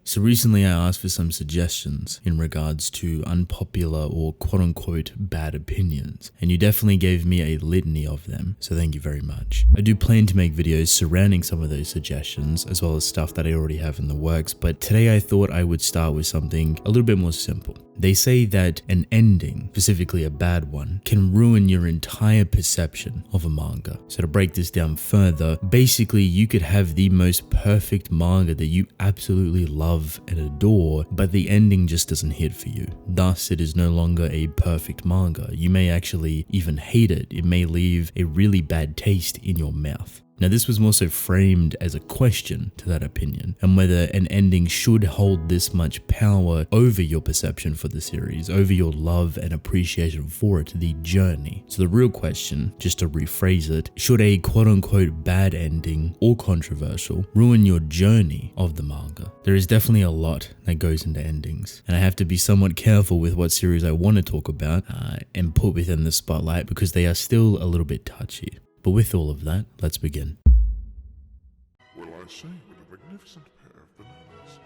So recently I asked for some suggestions in regards to unpopular or quote-unquote bad opinions, and you definitely gave me a litany of them, so thank you very much. I do plan to make videos surrounding some of those suggestions, as well as stuff that I already have in the works, but today I thought I would start with something a little bit more simple. They say that an ending, specifically a bad one, can ruin your entire perception of a manga. So to break this down further, basically you could have the most perfect manga that you absolutely love and adore, but the ending just doesn't hit for you. Thus, it is no longer a perfect manga. You may actually even hate it. It may leave a really bad taste in your mouth. Now, this was more so framed as a question to that opinion, and whether an ending should hold this much power over your perception for the series, over your love and appreciation for it, the journey. So the real question, just to rephrase it, should a quote-unquote bad ending or controversial ruin your journey of the manga? There is definitely a lot that goes into endings, and I have to be somewhat careful with what series I want to talk about and put within the spotlight because they are still a little bit touchy. But with all of that, let's begin. Well, I say, what a magnificent pair of bananas.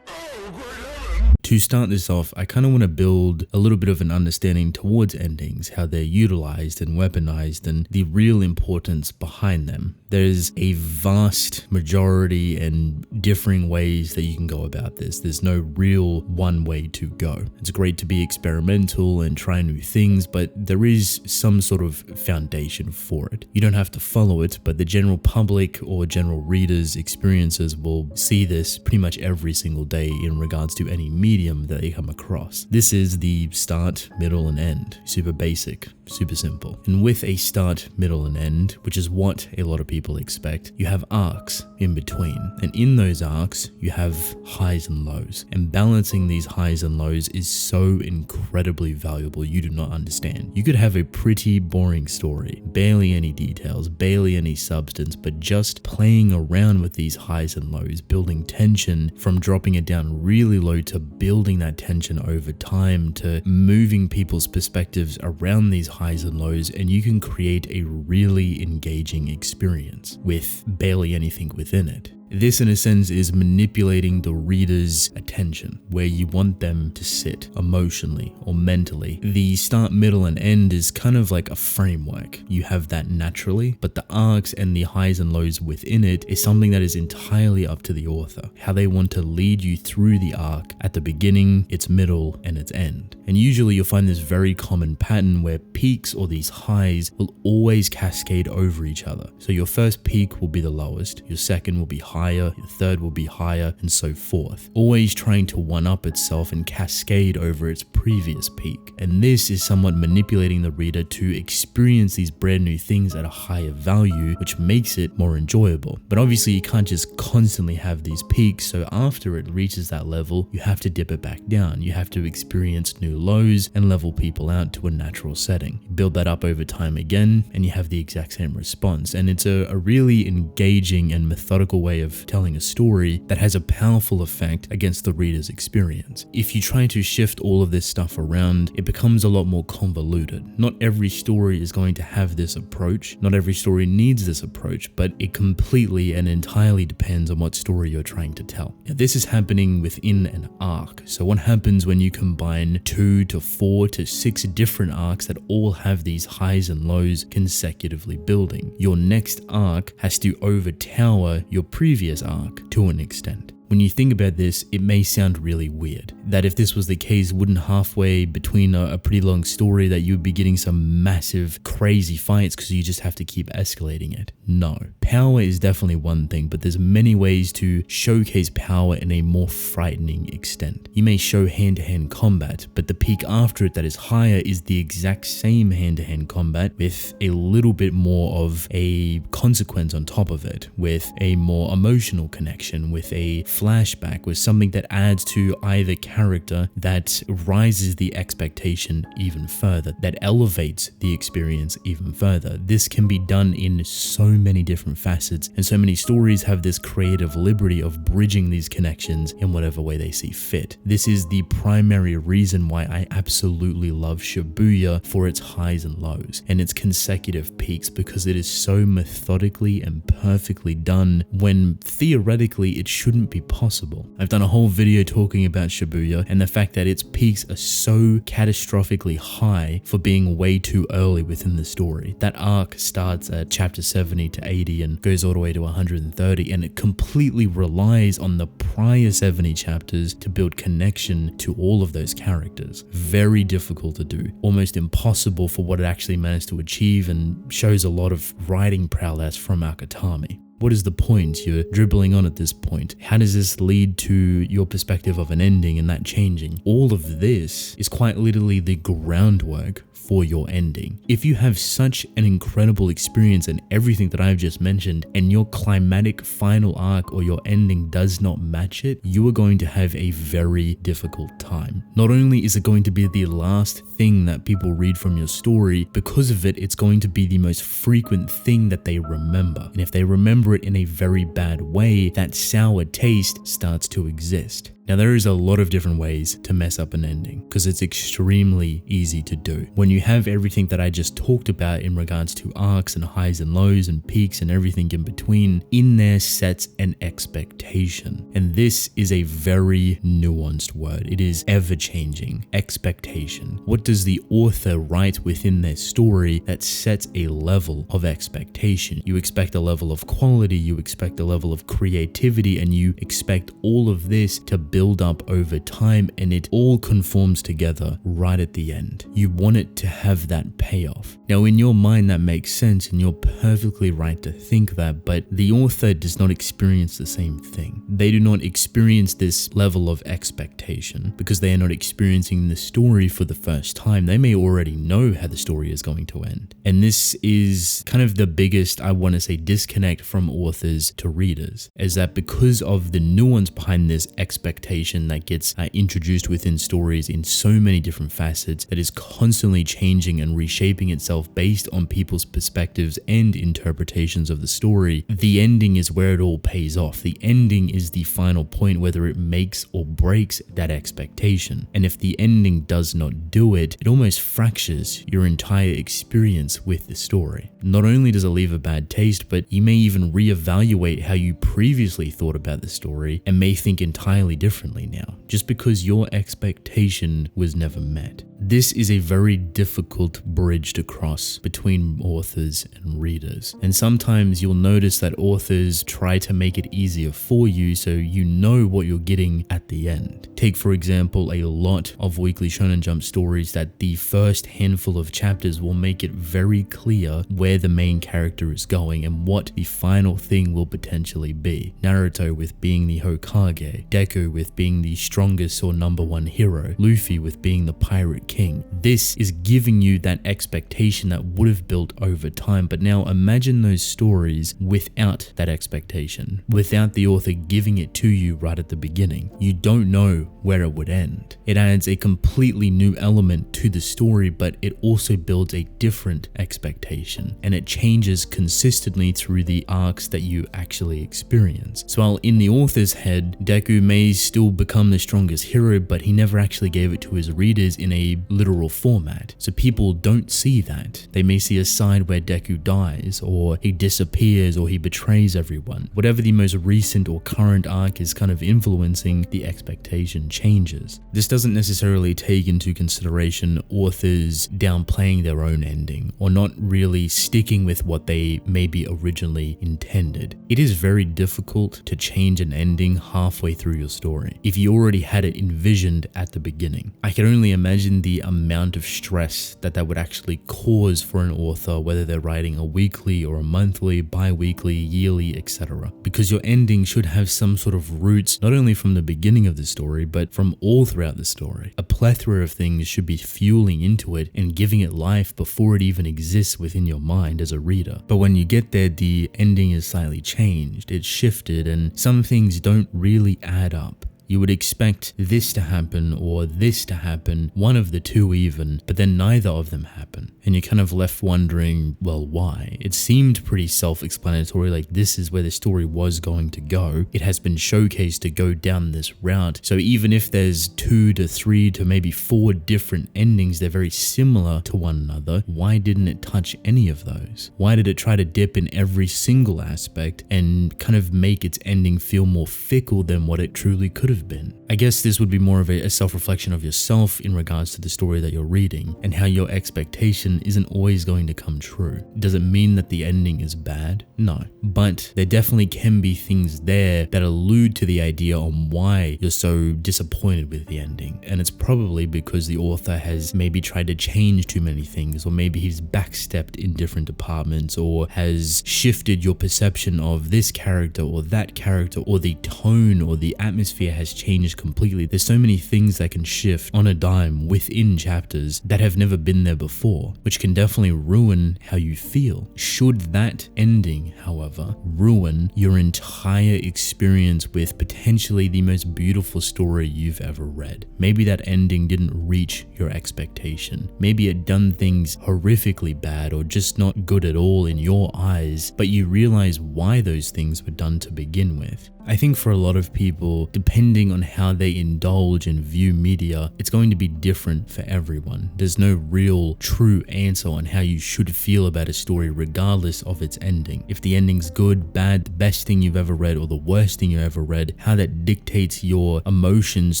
Oh, great heaven! To start this off, I kind of want to build a little bit of an understanding towards endings, how they're utilized and weaponized, and the real importance behind them. There's a vast majority and differing ways that you can go about this. There's no real one way to go. It's great to be experimental and try new things, but there is some sort of foundation for it. You don't have to follow it, but the general public or general readers' experiences will see this pretty much every single day in regards to any medium that they come across. This is the start, middle, and end. Super basic, super simple. And with a start, middle, and end, which is what a lot of people expect, you have arcs in between. And in those arcs, you have highs and lows. And balancing these highs and lows is so incredibly valuable, you do not understand. You could have a pretty boring story, barely any details, barely any substance, but just playing around with these highs and lows, building tension from dropping it down really low to building that tension over time, to moving people's perspectives around these highs and lows, and you can create a really engaging experience with barely anything within it. This, in a sense, is manipulating the reader's attention, where you want them to sit emotionally or mentally. The start, middle, and end is kind of like a framework. You have that naturally, but the arcs and the highs and lows within it is something that is entirely up to the author, how they want to lead you through the arc at the beginning, its middle, and its end. And usually you'll find this very common pattern where peaks or these highs will always cascade over each other. So your first peak will be the lowest, your second will be higher, your third will be higher, and so forth. Always trying to one-up itself and cascade over its previous peak. And this is somewhat manipulating the reader to experience these brand new things at a higher value, which makes it more enjoyable. But obviously you can't just constantly have these peaks, so after it reaches that level, you have to dip it back down. You have to experience new lows and level people out to a natural setting. You build that up over time again, and you have the exact same response. And it's a really engaging and methodical way of telling a story that has a powerful effect against the reader's experience. If you try to shift all of this stuff around, it becomes a lot more convoluted. Not every story is going to have this approach. Not every story needs this approach, but it completely and entirely depends on what story you're trying to tell. Now, this is happening within an arc. So what happens when you combine 2 to 4 to 6 different arcs that all have these highs and lows consecutively building? Your next arc has to overtower your previous arc to an extent. When you think about this, it may sound really weird that if this was the case, wouldn't halfway between a pretty long story that you would be getting some massive crazy fights because you just have to keep escalating it? No. Power is definitely one thing, but there's many ways to showcase power in a more frightening extent. You may show hand-to-hand combat, but the peak after it that is higher is the exact same hand-to-hand combat with a little bit more of a consequence on top of it, with a more emotional connection, with a flashback, with something that adds to either character that rises the expectation even further, that elevates the experience even further. This can be done in so many different facets, and so many stories have this creative liberty of bridging these connections in whatever way they see fit. This is the primary reason why I absolutely love Shibuya for its highs and lows and its consecutive peaks, because it is so methodically and perfectly done when theoretically it shouldn't be possible. I've done a whole video talking about Shibuya and the fact that its peaks are so catastrophically high for being way too early within the story. That arc starts at chapter 70 to 80 and goes all the way to 130, and it completely relies on the prior 70 chapters to build connection to all of those characters. Very difficult to do, almost impossible for what it actually managed to achieve, and shows a lot of writing prowess from Akutami. What is the point? You're dribbling on at this point. How does this lead to your perspective of an ending and that changing? All of this is quite literally the groundwork for your ending. If you have such an incredible experience in everything that I've just mentioned, and your climatic final arc or your ending does not match it, you are going to have a very difficult time. Not only is it going to be the last thing that people read from your story, because of it, it's going to be the most frequent thing that they remember. And if they remember it in a very bad way, that sour taste starts to exist. Now, there is a lot of different ways to mess up an ending because it's extremely easy to do. When you have everything that I just talked about in regards to arcs and highs and lows and peaks and everything in between, in there sets an expectation. And this is a very nuanced word. It is ever-changing. Expectation. What does the author write within their story that sets a level of expectation? You expect a level of quality, you expect a level of creativity, and you expect all of this to build up over time, and it all conforms together right at the end. You want it to have that payoff. Now, in your mind, that makes sense, and you're perfectly right to think that, but the author does not experience the same thing. They do not experience this level of expectation because they are not experiencing the story for the first time. They may already know how the story is going to end. And this is kind of the biggest, I want to say, disconnect from authors to readers, is that because of the nuance behind this expectation that gets introduced within stories in so many different facets, that is constantly changing and reshaping itself based on people's perspectives and interpretations of the story, the ending is where it all pays off. The ending is the final point, whether it makes or breaks that expectation. And if the ending does not do it, it almost fractures your entire experience with the story. Not only does it leave a bad taste, but you may even reevaluate how you previously thought about the story and may think entirely differently now, just because your expectation was never met. This is a very difficult bridge to cross between authors and readers. And sometimes you'll notice that authors try to make it easier for you so you know what you're getting at the end. Take, for example, a lot of Weekly Shonen Jump stories that the first handful of chapters will make it very clear where the main character is going and what the final thing will potentially be. Naruto with being the Hokage, Deku with being the strongest or number one hero, Luffy with being the pirate king. This is giving you that expectation that would have built over time. But now imagine those stories without that expectation, without the author giving it to you right at the beginning. You don't know where it would end. It adds a completely new element to the story, but it also builds a different expectation, and it changes consistently through the arcs that you actually experience. So while in the author's head, Deku may still become the strongest hero, but he never actually gave it to his readers in a literal format. So people don't see that. They may see a side where Deku dies, or he disappears, or he betrays everyone. Whatever the most recent or current arc is kind of influencing, the expectation changes. This doesn't necessarily take into consideration authors downplaying their own ending, or not really sticking with what they maybe originally intended. It is very difficult to change an ending halfway through your story if you already had it envisioned at the beginning. I can only imagine the amount of stress that would actually cause for an author, whether they're writing a weekly or a monthly, bi-weekly, yearly, etc. Because your ending should have some sort of roots, not only from the beginning of the story, but from all throughout the story. A plethora of things should be fueling into it and giving it life before it even exists within your mind as a reader. But when you get there, the ending is slightly changed, it's shifted, and some things don't really add up. You would expect this to happen or this to happen, one of the two even, but then neither of them happen. And you're kind of left wondering, well, why? It seemed pretty self-explanatory, like this is where the story was going to go. It has been showcased to go down this route. So even if there's 2 to 3 to maybe 4 different endings, they're very similar to one another. Why didn't it touch any of those? Why did it try to dip in every single aspect and kind of make its ending feel more fickle than what it truly could have been? I guess this would be more of a self-reflection of yourself in regards to the story that you're reading and how your expectation isn't always going to come true. Does it mean that the ending is bad? No. But there definitely can be things there that allude to the idea on why you're so disappointed with the ending. And it's probably because the author has maybe tried to change too many things, or maybe he's backstepped in different departments, or has shifted your perception of this character or that character, or the tone or the atmosphere has changed completely. There's so many things that can shift on a dime within chapters that have never been there before, which can definitely ruin how you feel. Should that ending, however, ruin your entire experience with potentially the most beautiful story you've ever read? Maybe that ending didn't reach your expectation. Maybe it done things horrifically bad or just not good at all in your eyes, but you realize why those things were done to begin with. I think for a lot of people, depending on how they indulge and view media, it's going to be different for everyone. There's no real true answer on how you should feel about a story regardless of its ending. If the ending's good, bad, the best thing you've ever read, or the worst thing you ever read, how that dictates your emotions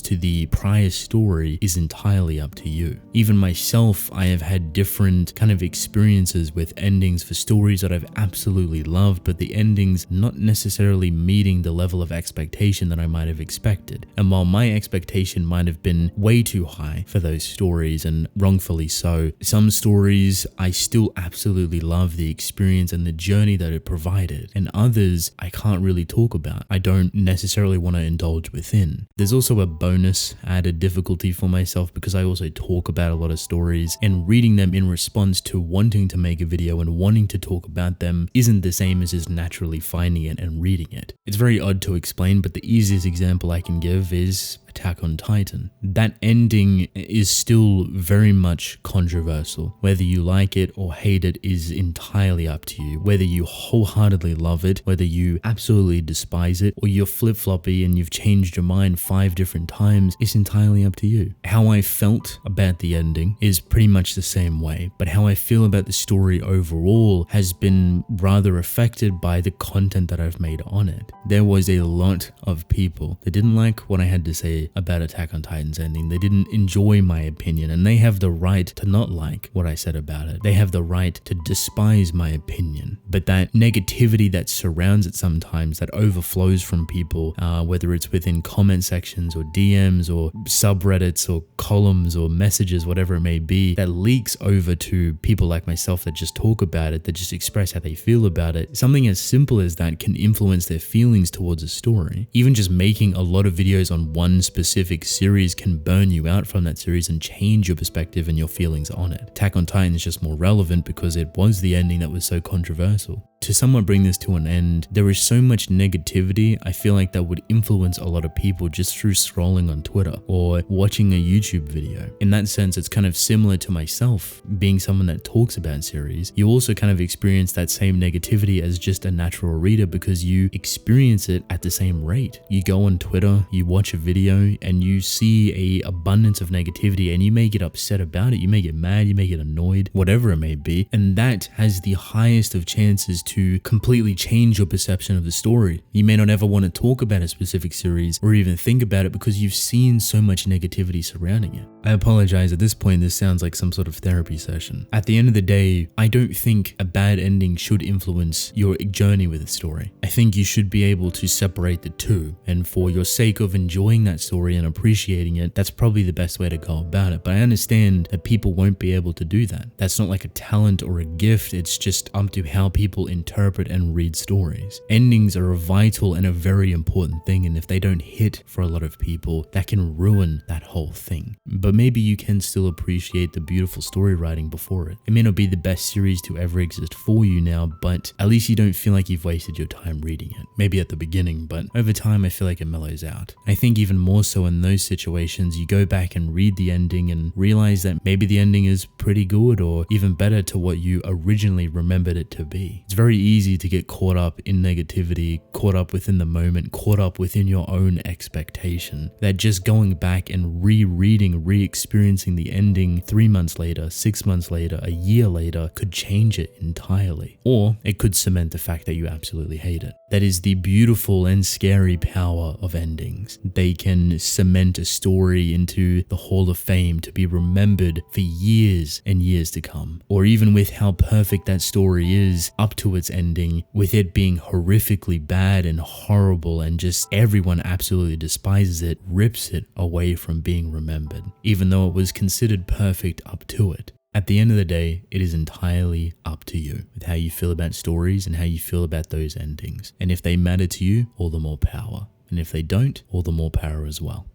to the prior story is entirely up to you. Even myself, I have had different kind of experiences with endings for stories that I've absolutely loved, but the endings not necessarily meeting the level of expectation that I might have expected. And while my expectation might have been way too high for those stories, and wrongfully so, some stories I still absolutely love the experience and the journey that it provided, and others I can't really talk about. I don't necessarily want to indulge within. There's also a bonus added difficulty for myself because I also talk about a lot of stories, and reading them in response to wanting to make a video and wanting to talk about them isn't the same as just naturally finding it and reading it. It's very odd to explain, but the easiest example I can give is Attack on Titan. That ending is still very much controversial. Whether you like it or hate it is entirely up to you. Whether you wholeheartedly love it, whether you absolutely despise it, or you're flip-floppy and you've changed your mind 5 different times, it's entirely up to you. How I felt about the ending is pretty much the same way, but how I feel about the story overall has been rather affected by the content that I've made on it. There was a lot of people that didn't like what I had to say about Attack on Titan's ending. They didn't enjoy my opinion, and they have the right to not like what I said about it. They have the right to despise my opinion. But that negativity that surrounds it sometimes, that overflows from people, whether it's within comment sections or DMs or subreddits or columns or messages, whatever it may be, that leaks over to people like myself that just talk about it, that just express how they feel about it. Something as simple as that can influence their feelings towards a story. Even just making a lot of videos on one specific series can burn you out from that series and change your perspective and your feelings on it. Attack on Titan is just more relevant because it was the ending that was so controversial. To somewhat bring this to an end, there is so much negativity I feel like that would influence a lot of people just through scrolling on Twitter or watching a YouTube video. In that sense, it's kind of similar to myself being someone that talks about series. You also kind of experience that same negativity as just a natural reader because you experience it at the same rate. You go on Twitter, you watch a video, and you see a abundance of negativity, and you may get upset about it, you may get mad, you may get annoyed, whatever it may be, and that has the highest of chances to completely change your perception of the story. You may not ever want to talk about a specific series or even think about it because you've seen so much negativity surrounding it. I apologize, at this point this sounds like some sort of therapy session. At the end of the day, I don't think a bad ending should influence your journey with the story. I think you should be able to separate the two, and for your sake of enjoying that story and appreciating it, that's probably the best way to go about it. But I understand that people won't be able to do that. That's not like a talent or a gift, it's just up to how people interpret and read stories. Endings are a vital and a very important thing, and if they don't hit for a lot of people, that can ruin that whole thing. But maybe you can still appreciate the beautiful story writing before it. It may not be the best series to ever exist for you now, but at least you don't feel like you've wasted your time reading it. Maybe at the beginning, but over time I feel like it mellows out. I think even more so in those situations, you go back and read the ending and realize that maybe the ending is pretty good or even better to what you originally remembered it to be. It's very easy to get caught up in negativity, caught up within the moment, caught up within your own expectation, that just going back and rereading, re-experiencing the ending 3 months later, 6 months later, a year later could change it entirely. Or it could cement the fact that you absolutely hate it. That is the beautiful and scary power of endings. They can cement a story into the Hall of Fame to be remembered for years and years to come. Or even with how perfect that story is up to its ending, with it being horrifically bad and horrible and just everyone absolutely despises it, rips it away from being remembered, even though it was considered perfect up to it. At the end of the day, it is entirely up to you with how you feel about stories and how you feel about those endings. And if they matter to you, all the more power. And if they don't, all the more power as well.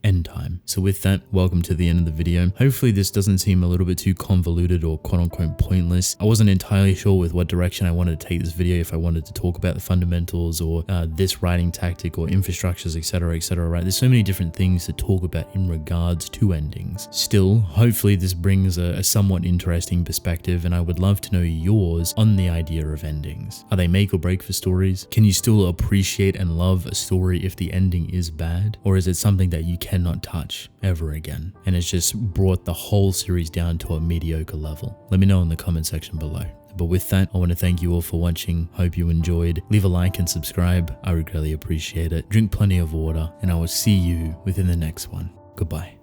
Endtime. So with that, welcome to the end of the video. Hopefully this doesn't seem a little bit too convoluted or quote-unquote pointless. I wasn't entirely sure with what direction I wanted to take this video, if I wanted to talk about the fundamentals or this writing tactic or infrastructures, etc, right? There's so many different things to talk about in regards to endings. Still, hopefully this brings a somewhat interesting perspective, and I would love to know yours on the idea of endings. Are they make or break for stories? Can you still appreciate and love a story if the ending is bad? Or is it something that you cannot touch ever again, and it's just brought the whole series down to a mediocre level? Let me know in the comment section below. But with that, I want to thank you all for watching. Hope you enjoyed. Leave a like and subscribe. I would greatly appreciate it. Drink plenty of water, and I will see you within the next one. Goodbye.